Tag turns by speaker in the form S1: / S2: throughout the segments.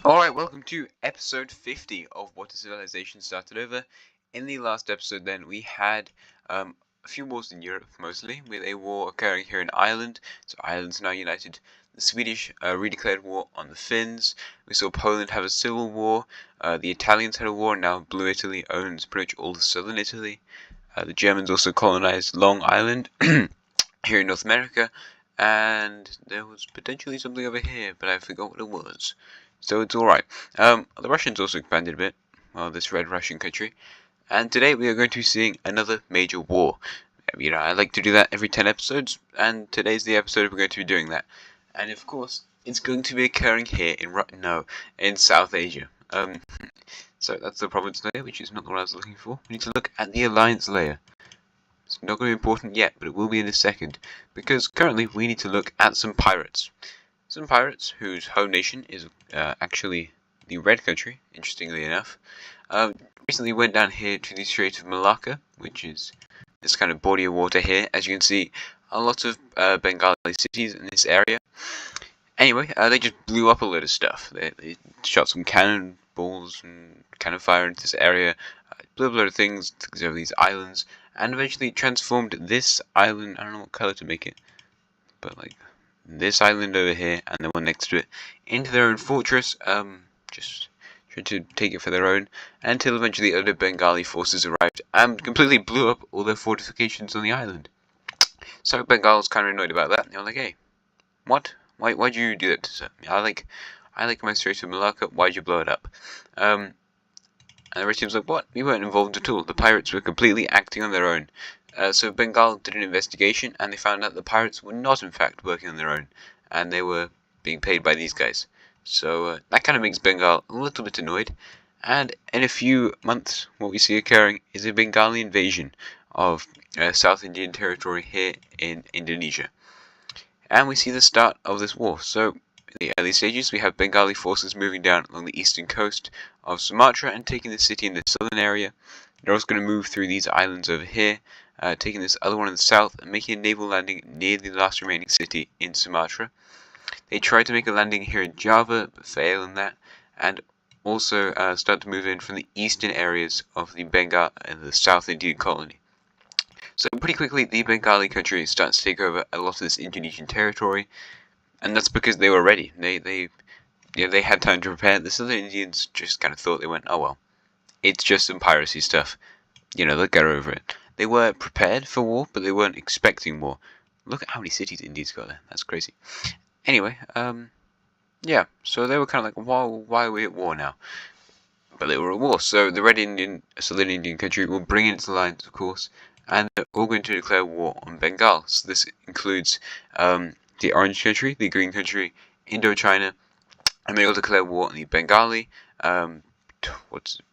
S1: Alright, welcome to episode 50 of What is Civilization Started Over. In the last episode then, we had a few wars in Europe mostly, with a war occurring here in Ireland. So Ireland's now united. The Swedish redeclared war on the Finns. We saw Poland have a civil war. The Italians had a war, and now Blue Italy owns pretty much all of southern Italy. The Germans also colonized Long Island here in North America. And there was potentially something over here, but I forgot what it was. So it's alright. The Russians also expanded a bit, well, this red Russian country. And today we are going to be seeing another major war. I like to do that every 10 episodes, and today's the episode we're going to be doing that. And of course, it's going to be occurring here in South Asia. So that's the province layer, which is not what I was looking for. We need to look at the alliance layer. It's not going to be important yet, but it will be in a second, because currently we need to look at some pirates. Some pirates whose home nation is actually the red country, interestingly enough, recently went down here to the Strait of Malacca, which is this kind of body of water here. As you can see, a lot of Bengali cities in this area. Anyway, they just blew up a load of stuff. They shot some cannonballs and cannon fire into this area, blew up a load of things, took over these islands, and eventually transformed this island, I don't know what color to make it, but like this island over here and the one next to it, into their own fortress, just trying to take it for their own, until eventually other Bengali forces arrived and completely blew up all their fortifications on the island. So Bengal's kind of annoyed about that. They're like, hey, what? Why'd you do that to me? I like my Strait of Malacca, why'd you blow it up? And the rest of was like, what? We weren't involved at all. The pirates were completely acting on their own. So Bengal did an investigation, and they found out the pirates were not in fact working on their own, and they were being paid by these guys. So that kind of makes Bengal a little bit annoyed, and in a few months what we see occurring is a Bengali invasion of South Indian territory here in Indonesia. And we see the start of this war. So in the early stages we have Bengali forces moving down along the eastern coast of Sumatra and taking the city in the southern area. They're also going to move through these islands over here, taking this other one in the south and making a naval landing near the last remaining city in Sumatra. They tried to make a landing here in Java, but fail in that, and also start to move in from the eastern areas of the Bengal and the South Indian colony. So pretty quickly the Bengali country starts to take over a lot of this Indonesian territory, and that's because they were ready. They had time to prepare. The Southern Indians just kind of thought, they went, oh well, it's just some piracy stuff. They'll get over it. They were prepared for war, but they weren't expecting war. Look at how many cities India's got there. That's crazy. Anyway, yeah, so they were kind of like, why are we at war now? But they were at war, so the Southern Indian country will bring in its alliance, of course, and they're all going to declare war on Bengal. So this includes the Orange country, the Green country, Indochina, and they all declare war on the Bengali,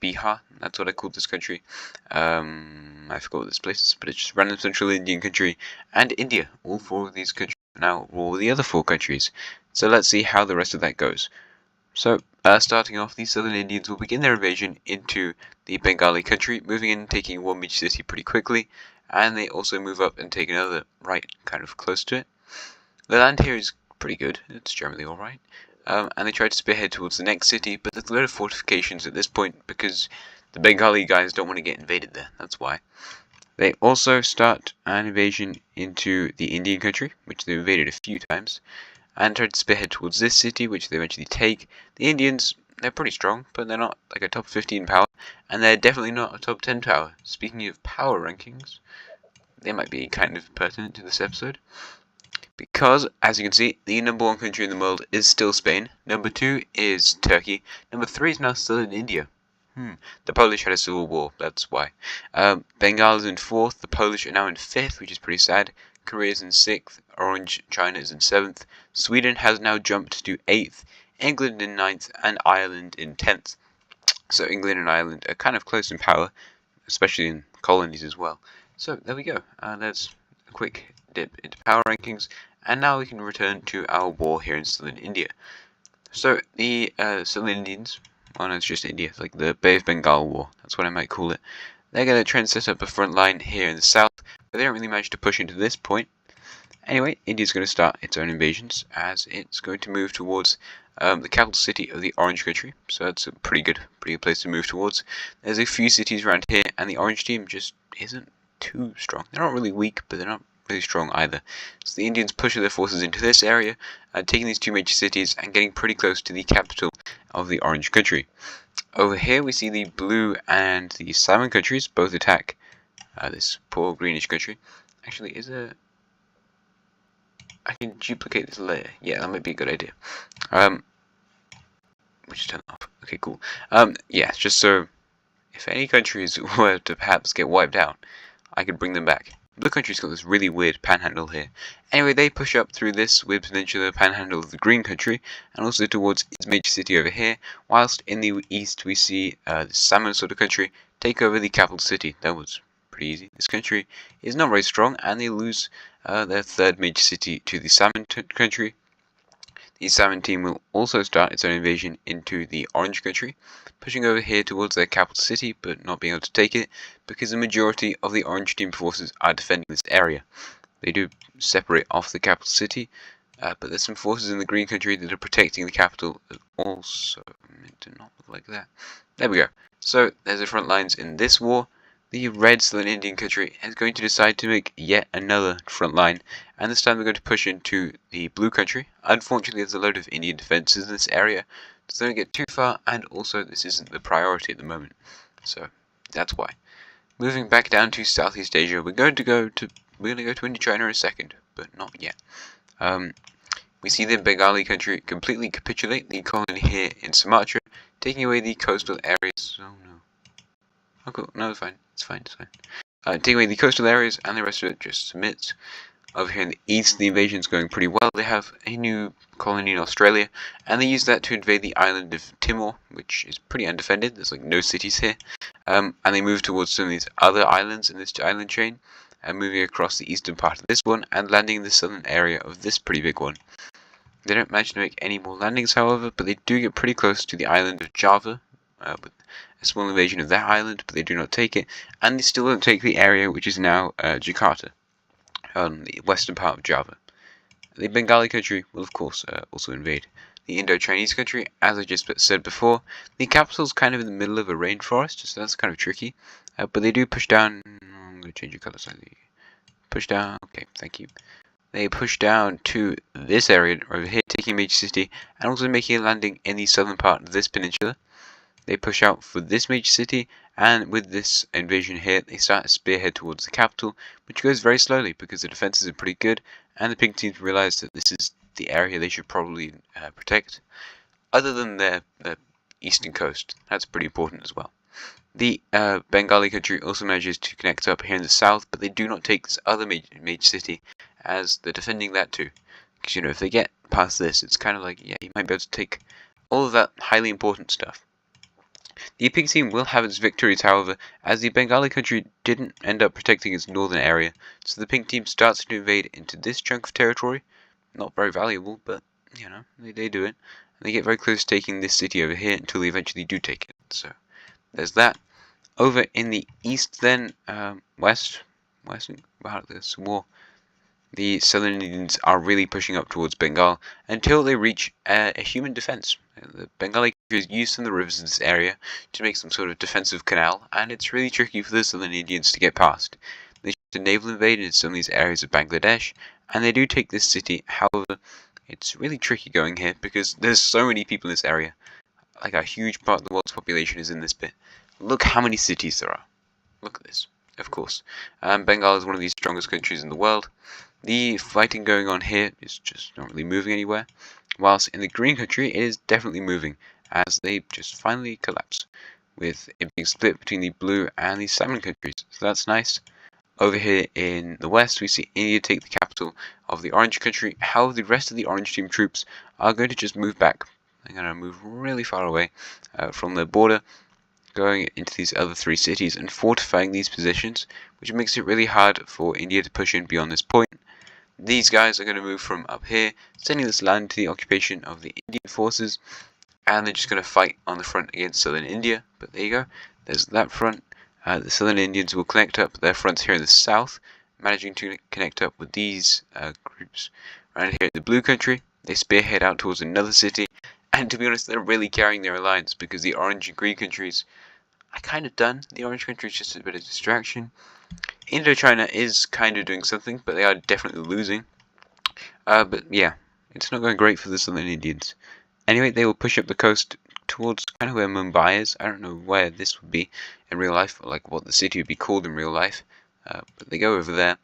S1: Bihar, that's what I called this country. I forgot what this place is, but it's just random Central Indian country, and India. All four of these countries are now at war with the other four countries. So let's see how the rest of that goes. So, starting off, the Southern Indians will begin their invasion into the Bengali country, moving in and taking one major city pretty quickly, and they also move up and take another right kind of close to it. The land here is pretty good, it's generally alright. And they try to spearhead towards the next city, but there's a lot of fortifications at this point because the Bengali guys don't want to get invaded there, that's why. They also start an invasion into the Indian country, which they invaded a few times, and try to spearhead towards this city, which they eventually take. The Indians, they're pretty strong, but they're not like a top 15 power, and they're definitely not a top 10 power. Speaking of power rankings, they might be kind of pertinent to this episode. Because, as you can see, the number one country in the world is still Spain, number 2 is Turkey, number 3 is now still in India. The Polish had a civil war, that's why. Bengal is in 4th, the Polish are now in 5th, which is pretty sad. Korea is in 6th, Orange China is in 7th, Sweden has now jumped to 8th, England in 9th, and Ireland in 10th. So England and Ireland are kind of close in power, especially in colonies as well. So there we go, that's a quick dip into power rankings. And now we can return to our war here in southern India. So the Southern Indians, well no, it's just India, it's like the Bay of Bengal war, that's what I might call it. They're going to try and set up a front line here in the south, but they don't really manage to push into this point. Anyway, India's going to start its own invasions, as it's going to move towards the capital city of the Orange country, so that's a pretty good place to move towards. There's a few cities around here, and the Orange team just isn't too strong. They're not really weak, but they're not really strong either. So the Indians push their forces into this area, taking these two major cities and getting pretty close to the capital of the Orange country. Over here we see the Blue and the Salmon countries both attack this poor greenish country. Actually, I can duplicate this layer. Yeah, that might be a good idea. We just turn that off. Okay, cool. Yeah, just so if any countries were to perhaps get wiped out, I could bring them back. Blue country's got this really weird panhandle here. Anyway, they push up through this weird peninsula panhandle of the green country, and also towards its major city over here, whilst in the east we see the salmon sort of country take over the capital city. That was pretty easy. This country is not very strong, and they lose their third major city to the salmon country. The salmon team will also start its own invasion into the Orange country, pushing over here towards their capital city, but not being able to take it because the majority of the Orange team forces are defending this area. They do separate off the capital city, but there's some forces in the Green country that are protecting the capital also. Meant to not look like that. There we go. So there's the front lines in this war. The Red Southern Indian country is going to decide to make yet another front line, and this time they're going to push into the Blue country. Unfortunately, there's a load of Indian defences in this area, so don't get too far, and also this isn't the priority at the moment, so that's why. Moving back down to Southeast Asia, we're going to go to Indochina in a second, but not yet. We see the Bengali country completely capitulate the colony here in Sumatra, taking away the coastal areas. Oh no. Oh cool, no, it's fine. Taking away the coastal areas, and the rest of it just submits. Over here in the east, the invasion's going pretty well. They have a new colony in Australia, and they use that to invade the island of Timor, which is pretty undefended. There's like no cities here. And they move towards some of these other islands in this island chain, and moving across the eastern part of this one, and landing in the southern area of this pretty big one. They don't manage to make any more landings, however, but they do get pretty close to the island of Java, with a small invasion of that island, but they do not take it, and they still don't take the area which is now Jakarta, on the western part of Java. The Bengali country will of course also invade the Indo-Chinese country. As I just said before, the capital's kind of in the middle of a rainforest, so that's kind of tricky, but they do push down. I'm going to change the color slightly. Push down, okay, thank you. They push down to this area over here, taking a major city, and also making a landing in the southern part of this peninsula. They push out for this major city, and with this invasion here, they start to spearhead towards the capital, which goes very slowly because the defenses are pretty good, and the pink teams realize that this is the area they should probably protect, other than their eastern coast. That's pretty important as well. The Bengali country also manages to connect up here in the south, but they do not take this other major city, as they're defending that too. Because, you know, if they get past this, it's kind of like, yeah, you might be able to take all of that highly important stuff. The pink team will have its victories, however, as the Bengali country didn't end up protecting its northern area, so the pink team starts to invade into this chunk of territory. Not very valuable, but, you know, they do it. And they get very close to taking this city over here until they eventually do take it. So, there's that. Over in the east then, west part of this war, the Southern Indians are really pushing up towards Bengal until they reach a human defense. The Bengali country is used in the rivers in this area to make some sort of defensive canal, and it's really tricky for the Southern Indians to get past. They try to naval invade in some of these areas of Bangladesh, and they do take this city. However, it's really tricky going here because there's so many people in this area. Like a huge part of the world's population is in this bit. Look how many cities there are. Look at this. Of course. Bengal is one of the strongest countries in the world. The fighting going on here is just not really moving anywhere, whilst in the green country it is definitely moving, as they just finally collapse, with it being split between the blue and the salmon countries, so that's nice. Over here in the west we see India take the capital of the orange country. However, the rest of the orange team troops are going to just move back. They're going to move really far away from their border, going into these other three cities and fortifying these positions, which makes it really hard for India to push in beyond this point. These guys are going to move from up here, sending this land to the occupation of the Indian forces, and they're just going to fight on the front against southern India. But there you go, there's that front. The southern Indians will connect up their fronts here in the south, managing to connect up with these groups. Right here in the blue country, they spearhead out towards another city, And to be honest, they're really carrying their alliance because the orange and green countries are kind of done. The orange country is just a bit of distraction. Indochina is kind of doing something, but they are definitely losing. But yeah, it's not going great for the Southern Indians. Anyway, they will push up the coast towards kind of where Mumbai is. I don't know where this would be in real life, or like what the city would be called in real life. But they go over there.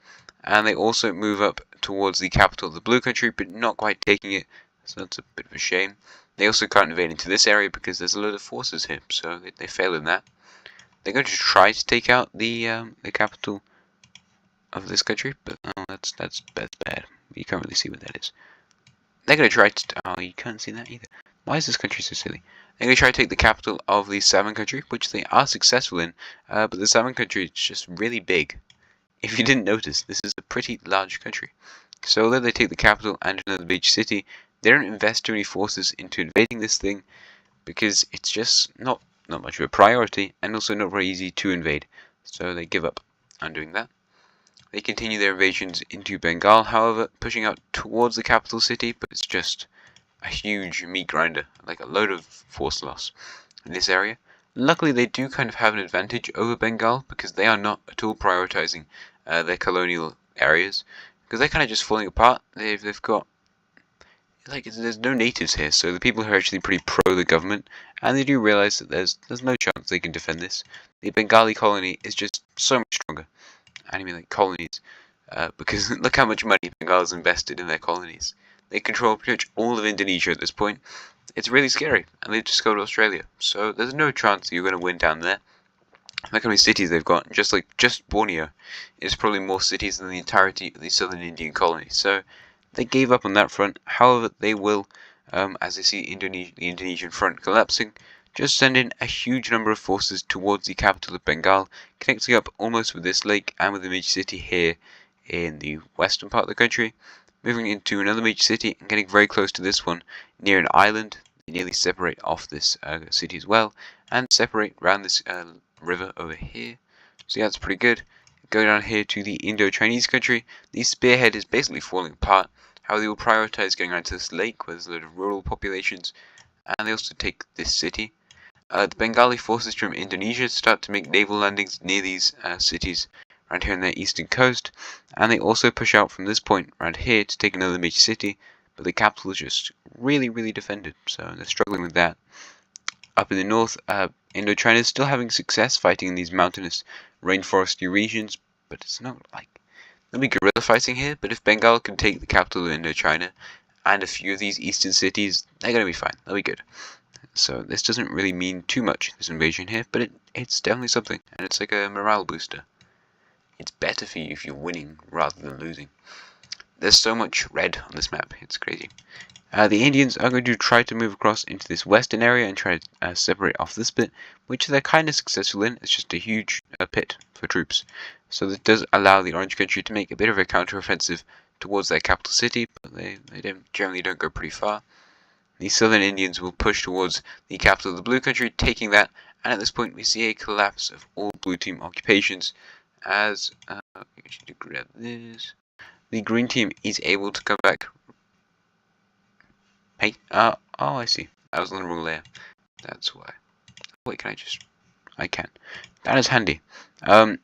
S1: And they also move up towards the capital of the blue country, but not quite taking it. So that's a bit of a shame. They also can't invade into this area because there's a lot of forces here, so they fail in that. They're going to try to take out the capital of this country, but oh, that's bad. You can't really see what that is. They're going to try to... Oh, you can't see that either. Why is this country so silly? They're going to try to take the capital of the salmon country, which they are successful in, but the salmon country is just really big. If you didn't notice, this is a pretty large country. So although they take the capital and another beach city, they don't invest too many forces into invading this thing because it's just not much of a priority and also not very easy to invade. So they give up on doing that. They continue their invasions into Bengal, however, pushing out towards the capital city, but it's just a huge meat grinder, like a load of force loss in this area. Luckily, they do kind of have an advantage over Bengal because they are not at all prioritizing their colonial areas, because they're kind of just falling apart. They've got like there's no natives here, so the people are actually pretty pro the government, and they do realize that there's no chance they can defend this. The Bengali colony is just so much stronger. I mean like colonies, because look how much money Bengal has invested in their colonies. They control pretty much all of Indonesia at this point. It's really scary, and they just go to Australia, so there's no chance you're going to win down there. Look how many cities they've got. Just Borneo is probably more cities than the entirety of the southern Indian colony. So they gave up on that front. However, they will, as they see the Indonesian front collapsing, just send in a huge number of forces towards the capital of Bengal, connecting up almost with this lake and with the major city here in the western part of the country, moving into another major city and getting very close to this one near an island. They nearly separate off this city as well, and separate around this river over here. So yeah, that's pretty good. Go down here to the Indo-Chinese country. The spearhead is basically falling apart. How they will prioritize going around to this lake where there's a lot of rural populations, and they also take this city. The Bengali forces from Indonesia start to make naval landings near these cities around here on the eastern coast, and they also push out from this point around here to take another major city, but the capital is just really defended, so they're struggling with that. Up in the north, Indochina is still having success fighting in these mountainous, rainforesty regions, but it's not like there'll be guerrilla fighting here. But if Bengal can take the capital of Indochina and a few of these eastern cities, they're going to be fine. They'll be good. So this doesn't really mean too much, this invasion here, but it's definitely something, and it's like a morale booster. It's better for you if you're winning rather than losing. There's so much red on this map, it's crazy. The Indians are going to try to move across into this western area and try to separate off this bit, which they're kind of successful in. It's just a huge pit for troops. So this does allow the Orange Country to make a bit of a counter-offensive towards their capital city, but they generally don't go pretty far. The Southern Indians will push towards the capital of the Blue Country, taking that, and at this point we see a collapse of all Blue Team occupations as, to grab this, the Green Team is able to come back. Hey, oh, I see. I was on the wrong layer. That's why. Wait, can I just... I can. That is handy. I'm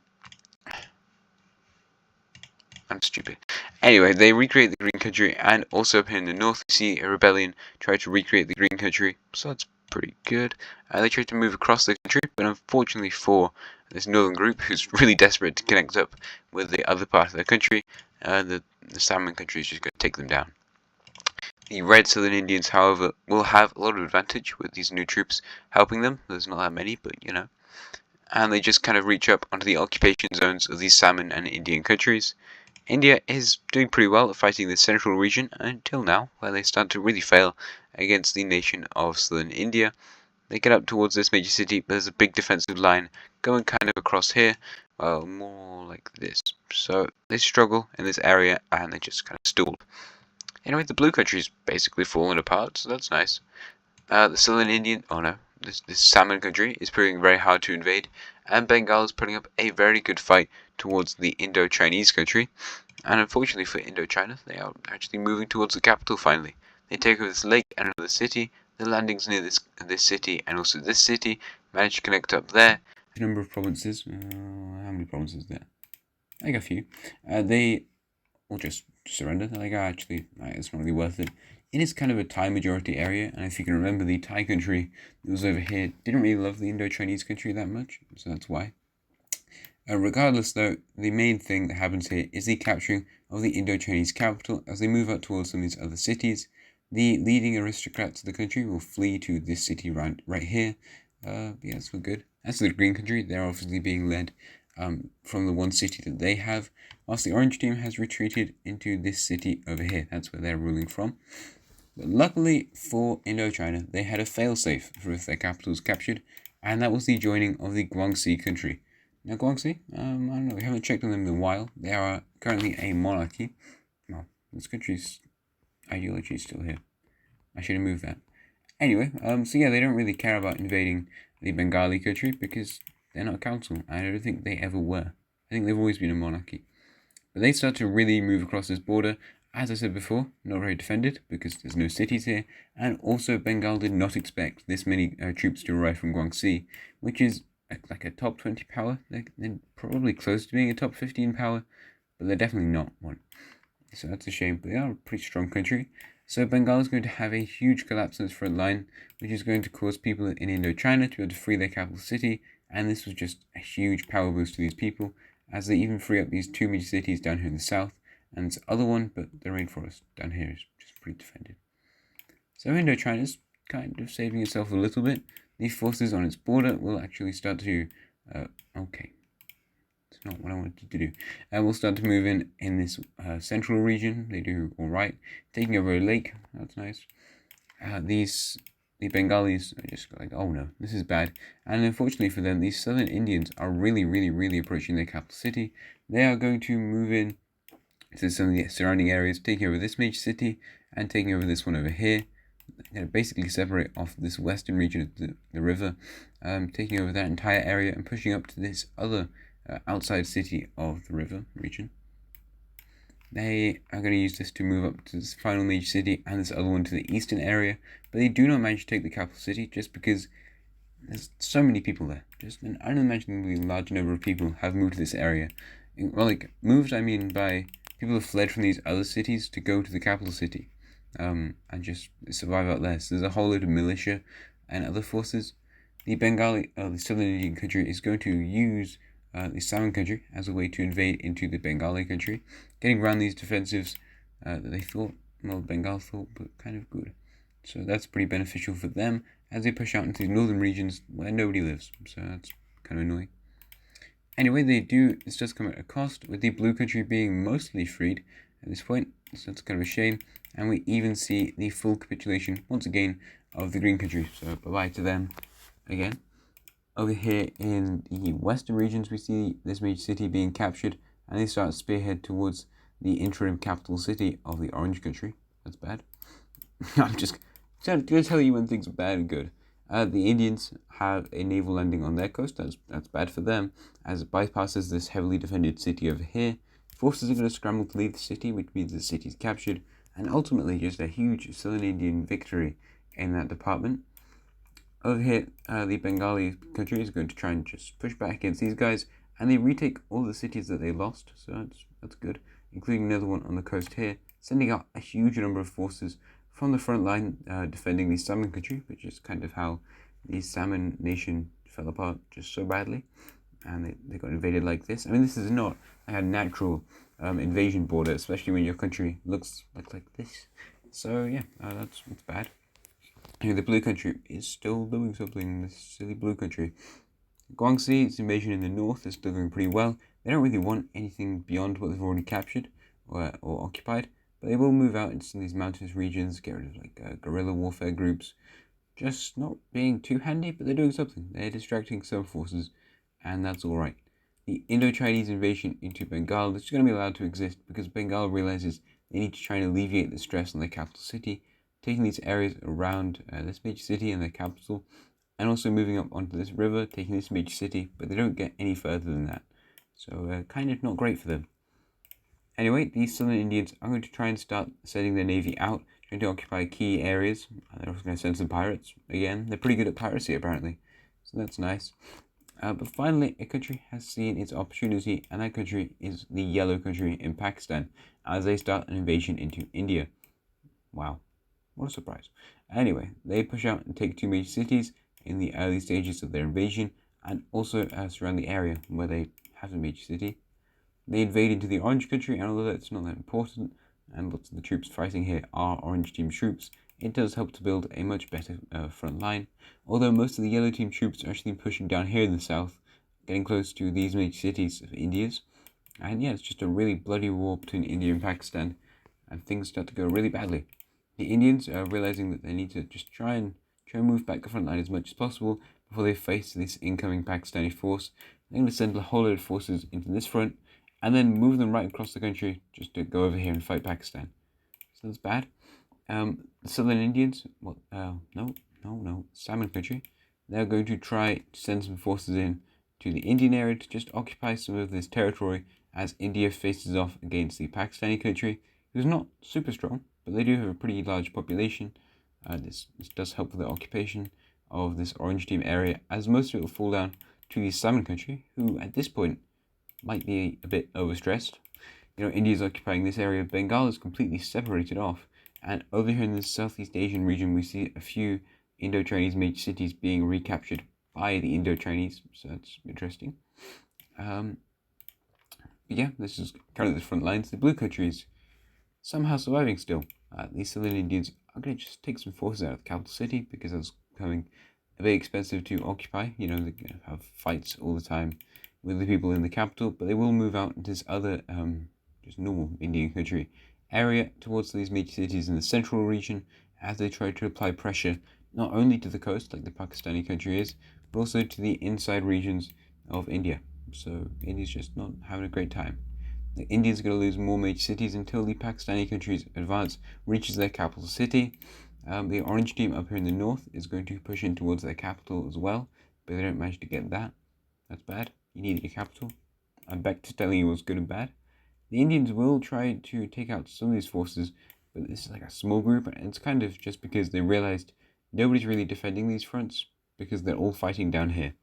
S1: stupid. Anyway, they recreate the Green Country, and also up here in the north, you see a rebellion try to recreate the Green Country, so that's pretty good. They try to move across the country, but unfortunately for this northern group, who's really desperate to connect up with the other part of the country, the salmon country is just going to take them down. The red Southern Indians, however, will have a lot of advantage with these new troops helping them. There's not that many, but you know. And they just kind of reach up onto the occupation zones of these salmon and Indian countries. India is doing pretty well at fighting the central region until now, where they start to really fail against the nation of Southern India. They get up towards this major city, but there's a big defensive line going kind of across here, well, more like this. So they struggle in this area, and they just kind of stall. Anyway, the Blue Country's basically fallen apart, so that's nice. The Southern Indian, this Salmon Country is proving very hard to invade, and Bengal is putting up a very good fight towards the Indo-Chinese country. And unfortunately for Indochina, they are actually moving towards the capital finally. They take over this lake and another city. the landings near this city and also this city managed to connect up there. The number of provinces, how many provinces there? Like a few. They will just surrender. They're like, actually, it's not really worth it. It is kind of a Thai majority area, and if you can remember, the Thai country that was over here didn't really love the Indo-Chinese country that much, so that's why. Regardless, though, the main thing that happens here is the capturing of the Indo-Chinese capital. As they move out towards some of these other cities, the leading aristocrats of the country will flee to this city right here. Yeah, that's good. As for the green country, they're obviously being led from the one city that they have, whilst the orange team has retreated into this city over here. That's where they're ruling from. But luckily for Indochina, they had a failsafe for if their capital was captured, and that was the joining of the Guangxi country. Now Guangxi, I don't know, we haven't checked on them in a while. They are currently a monarchy. Well, this country's ideology is still here. I should have moved that. Anyway, so yeah, they don't really care about invading the Bengali country because they're not a council, and I don't think they ever were. I think they've always been a monarchy. But they start to really move across this border. As I said before, not very defended because there's no cities here, and also Bengal did not expect this many troops to arrive from Guangxi, which is like a top 20 power. They're probably close to being a top 15 power, but they're definitely not one. So that's a shame, but they are a pretty strong country. So Bengal is going to have a huge collapse in its front line, which is going to cause people in Indochina to be able to free their capital city, and this was just a huge power boost to these people, as they even free up these two major cities down here in the south, and this other one, but the rainforest down here is just pretty defended. So Indochina is kind of saving itself a little bit. The forces on its border will actually start to, okay, it's not what I wanted to do. We'll start to move in this central region. They do all right, taking over a lake. That's nice. The Bengalis are just like, oh no, this is bad. And unfortunately for them, these southern Indians are really approaching their capital city. They are going to move in to some of the surrounding areas, taking over this major city and taking over this one over here. They're going to basically separate off this western region of the river, taking over that entire area and pushing up to this other outside city of the river region. They are going to use this to move up to this final major city and this other one to the eastern area, but they do not manage to take the capital city just because there's so many people there. Just an unimaginably large number of people have moved to this area. Well, like, moved, I mean by people have fled from these other cities to go to the capital city and just survive out there. So there's a whole load of militia and other forces. The the southern Indian country is going to use the Salmon country as a way to invade into the Bengali country, getting around these defensives that they thought, well, Bengal thought, but kind of good. So that's pretty beneficial for them as they push out into the northern regions where nobody lives. So that's kind of annoying. Anyway, this does come at a cost, with the blue country being mostly freed at this point, so that's kind of a shame. And we even see the full capitulation, once again, of the green country. So bye-bye to them again. Over here in the western regions, we see this major city being captured, and they start to spearhead towards the interim capital city of the orange country. That's bad. I'm just going to tell you when things are bad and good. The Indians have a naval landing on their coast. That's bad for them, as it bypasses this heavily defended city over here. Forces are going to scramble to leave the city, which means the city is captured, and ultimately just a huge Southern Indian victory in that department. Over here, the Bengali country is going to try and just push back against these guys, and they retake all the cities that they lost, so that's good, including another one on the coast here, sending out a huge number of forces from the front line, defending the Salmon country, which is kind of how the Salmon nation fell apart just so badly, and they got invaded like this. I mean, this is not a natural invasion border, especially when your country looks like this. So yeah, that's bad. Anyway, the blue country is still doing something, this silly blue country. Guangxi's invasion in the north is still going pretty well. They don't really want anything beyond what they've already captured or occupied, but they will move out into some of these mountainous regions, get rid of like guerrilla warfare groups. Just not being too handy, but they're doing something. They're distracting some forces, and that's alright. The Indo-Chinese invasion into Bengal is going to be allowed to exist because Bengal realizes they need to try and alleviate the stress on their capital city, taking these areas around this major city and their capital, and also moving up onto this river, taking this major city, but they don't get any further than that. So kind of not great for them. Anyway, these southern Indians are going to try and start sending their navy out going to occupy key areas. They're also going to send some pirates. Again, they're pretty good at piracy, apparently. So that's nice. But finally, a country has seen its opportunity, and that country is the yellow country in Pakistan, as they start an invasion into India. Wow, what a surprise. Anyway, they push out and take two major cities in the early stages of their invasion, and also surround the area where they have a major city. They invade into the orange country, and although that's not that important, and lots of the troops fighting here are orange team troops, it does help to build a much better front line, although most of the yellow team troops are actually pushing down here in the south, getting close to these major cities of India's. And yeah, it's just a really bloody war between India and Pakistan, and things start to go really badly. The Indians are realizing that they need to just try and move back the front line as much as possible before they face this incoming Pakistani force. They're going to send a whole load of forces into this front, and then move them right across the country just to go over here and fight Pakistan. So that's bad. The Southern Indians, Salmon country, they're going to try to send some forces in to the Indian area to just occupy some of this territory as India faces off against the Pakistani country, who's not super strong, but they do have a pretty large population. This does help with the occupation of this orange team area, as most of it will fall down to the Salmon country, who at this point might be a bit overstressed. India's occupying this area. Bengal is completely separated off, and over here in the Southeast Asian region, we see a few Indo-Chinese major cities being recaptured by the Indo-Chinese, so that's interesting. But yeah, this is kind of the front lines. The blue country is somehow surviving still. These Southern Indians are going to just take some forces out of the capital city because it's becoming very expensive to occupy. They're going to have fights all the time with the people in the capital, but they will move out into this other, just normal Indian country area towards these major cities in the central region as they try to apply pressure not only to the coast, like the Pakistani country is, but also to the inside regions of India. So India's just not having a great time. The Indians are going to lose more major cities until the Pakistani country's advance reaches their capital city. The orange team up here in the north is going to push in towards their capital as well, but they don't manage to get that. That's bad. You need your capital. I'm back to telling you what's good and bad. The Indians will try to take out some of these forces, but this is like a small group, and it's kind of just because they realized nobody's really defending these fronts because they're all fighting down here.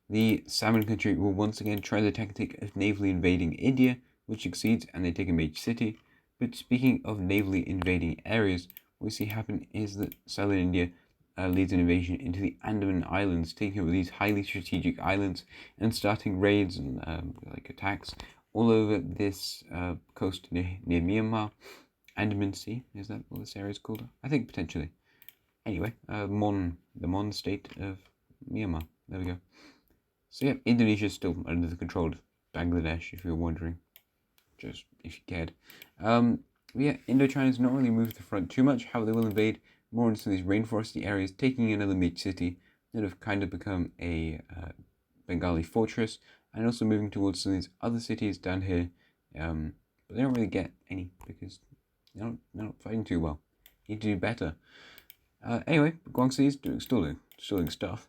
S1: The Salmon country will once again try the tactic of navally invading India, which succeeds and they take a major city. But speaking of navally invading areas, what we see happen is that Southern India leads an invasion into the Andaman Islands, taking over these highly strategic islands and starting raids and attacks all over this coast near Myanmar. Andaman Sea, is that what this area is called? I think potentially. Anyway, the Mon state of Myanmar. There we go. So yeah, Indonesia is still under the control of Bangladesh, if you're wondering. Just if you cared. Yeah, Indochina's not really moved the front too much. How they will invade more into these rainforesty areas, taking another major city that have kind of become a Bengali fortress, and also moving towards some of these other cities down here. But they don't really get any because they're not fighting too well. Need to do better. Anyway, Guangxi is still doing stuff.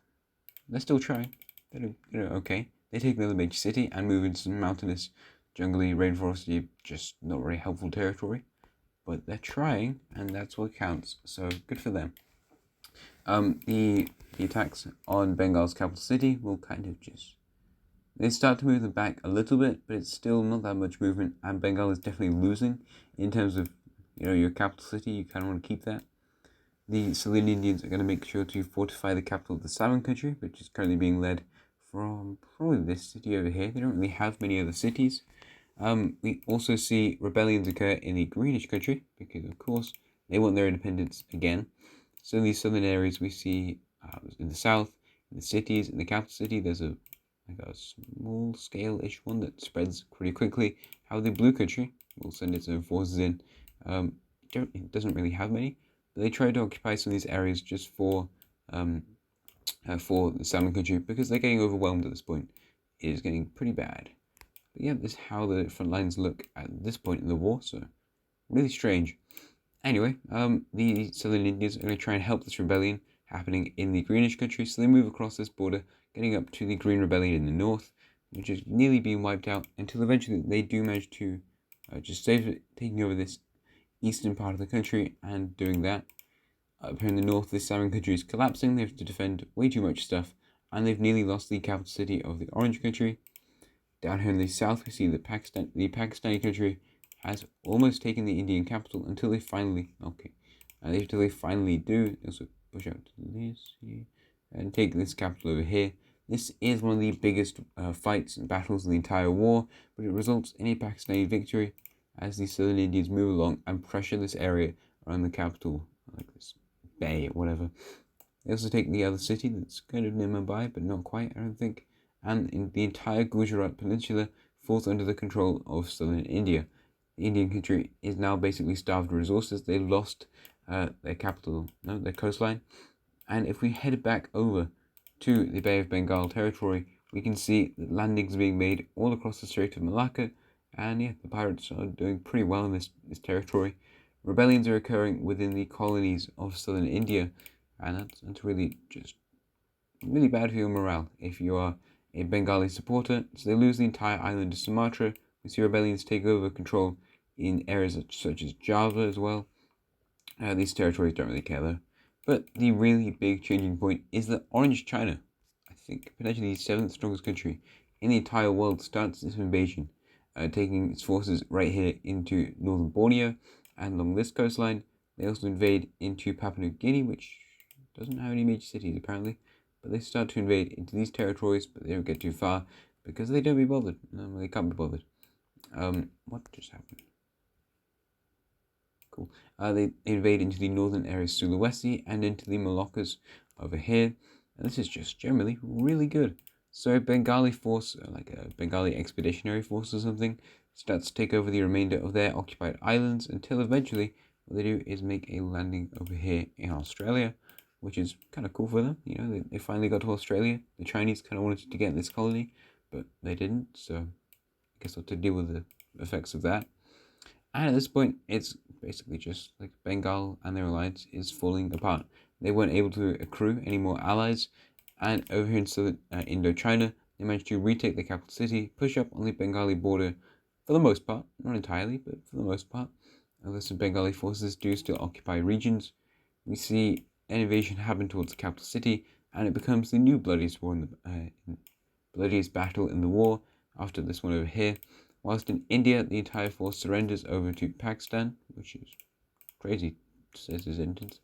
S1: They're still trying. They're doing okay. They take another major city and move into some mountainous, jungly, rainforesty, just not very helpful territory. But they're trying, and that's what counts. So good for them. The attacks on Bengal's capital city will kind of just... They start to move them back a little bit, but it's still not that much movement, and Bengal is definitely losing in terms of, your capital city. You kind of want to keep that. The Southern Indians are going to make sure to fortify the capital of the Salmon country, which is currently being led from probably this city over here. They don't really have many other cities. We also see rebellions occur in the Greenish country, because of course they want their independence again. So in these southern areas we see in the south, in the cities, in the capital city, there's a small scale-ish one that spreads pretty quickly. How the blue country will send its own forces in. It doesn't really have many, but they try to occupy some of these areas just for the Salmon country because they're getting overwhelmed at this point. It is getting pretty bad. But yeah, this is how the front lines look at this point in the war, so really strange. Anyway, the Southern Indians are going to try and help this rebellion happening in the Greenish country, so they move across this border, getting up to the Green Rebellion in the north, which is nearly being wiped out until eventually they do manage to just save it, taking over this eastern part of the country and doing that. Up here in the north, this salmon country is collapsing. They have to defend way too much stuff, and they've nearly lost the capital city of the orange country. Down here in the south, we see that the Pakistani country has almost taken the Indian capital until they finally do. They also push out to this here and take this capital over here. This is one of the biggest fights and battles in the entire war, but it results in a Pakistani victory as the Southern Indians move along and pressure this area around the capital, like this bay or whatever. They also take the other city that's kind of near Mumbai, but not quite, I don't think. And in the entire Gujarat Peninsula falls under the control of southern India. The Indian country is now basically starved of resources. They lost their coastline. And if we head back over to the Bay of Bengal territory, we can see that landings are being made all across the Strait of Malacca. And yeah, the pirates are doing pretty well in this territory. Rebellions are occurring within the colonies of southern India, and that's really just really bad for your morale if you are a Bengali supporter. So they lose the entire island of Sumatra. We see rebellions take over control in areas such as Java as well. These territories don't really care though. But the really big changing point is that Orange China, I think potentially the 7th strongest country in the entire world, starts this invasion, taking its forces right here into northern Borneo and along this coastline. They also invade into Papua New Guinea, which doesn't have any major cities apparently, but they start to invade into these territories, but they don't get too far because they don't be bothered. No, they can't be bothered. What just happened? Cool. They invade into the northern areas Sulawesi and into the Moluccas over here, and this is just generally really good. So a Bengali force, like a Bengali expeditionary force or something, starts to take over the remainder of their occupied islands until eventually what they do is make a landing over here in Australia, which is kind of cool for them. You know, they finally got to Australia. The Chinese kind of wanted to get this colony, but they didn't, so I guess they'll have to deal with the effects of that. And at this point, it's basically just like Bengal and their alliance is falling apart. They weren't able to accrue any more allies, and over here in southern Indochina, they managed to retake the capital city, push up on the Bengali border for the most part, not entirely, but for the most part. Although some Bengali forces do still occupy regions, we see an invasion happen towards the capital city, and it becomes the new bloodiest war bloodiest battle in the war after this one over here. Whilst in India, the entire force surrenders over to Pakistan, which is crazy to say this sentence,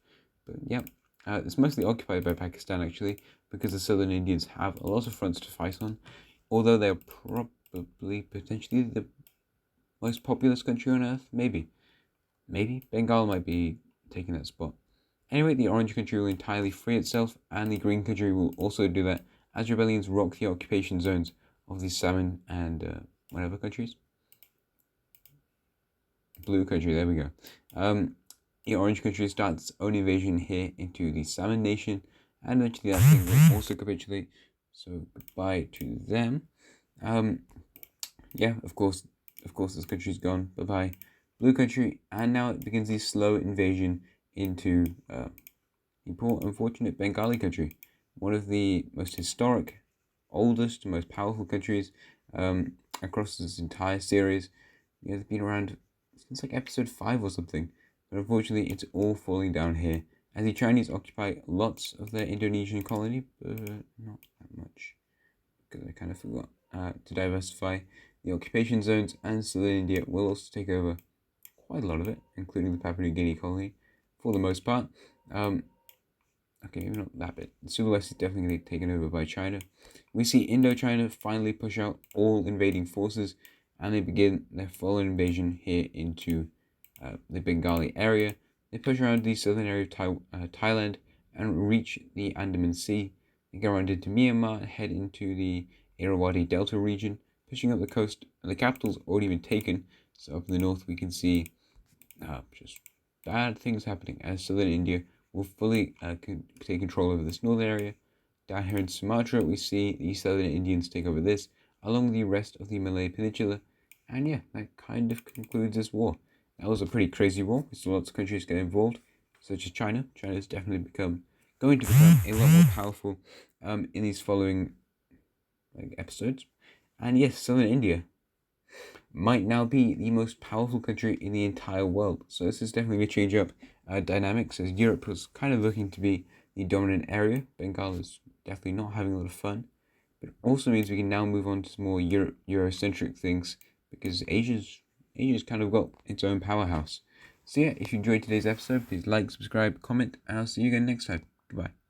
S1: but yeah, it's mostly occupied by Pakistan actually, because the southern Indians have a lot of fronts to fight on, although they're probably potentially the most populous country on earth. Maybe Bengal might be taking that spot. Anyway, the orange country will entirely free itself, and the green country will also do that as rebellions rock the occupation zones of the salmon and whatever countries. Blue country, there we go. The orange country starts its own invasion here into the salmon nation, and eventually that thing will also capitulate. So goodbye to them. Yeah, of course this country's gone. Bye bye, blue country, and now it begins the slow invasion into unfortunate Bengali country, one of the most historic, oldest, most powerful countries across this entire series. You know, they've been around since like episode 5 or something, but unfortunately it's all falling down here as the Chinese occupy lots of their Indonesian colony, but not that much, because I kind of forgot to diversify the occupation zones, and southern India will also take over quite a lot of it, including the Papua New Guinea colony, for the most part. Okay, maybe not that bit. Sulawesi is definitely taken over by China. We see Indochina finally push out all invading forces, and they begin their full invasion here into the Bengali area. They push around the southern area of Thailand and reach the Andaman Sea. They go around into Myanmar and head into the Irrawaddy Delta region, pushing up the coast. And the capital's already been taken, so up in the north we can see just bad things happening as southern India will fully take control over this northern area. Down here in Sumatra, we see the southern Indians take over this, along with the rest of the Malay Peninsula. And yeah, that kind of concludes this war. That was a pretty crazy war. We saw lots of countries get involved, such as China. China is definitely going to become a lot more powerful in these following episodes. And yes, southern India. might now be the most powerful country in the entire world. So this is definitely going to change up dynamics, as Europe was kind of looking to be the dominant area. Bengal is definitely not having a lot of fun, but it also means we can now move on to some more Eurocentric things, because Asia's kind of got its own powerhouse. So yeah, if you enjoyed today's episode, please like, subscribe, comment, and I'll see you again next time. Goodbye.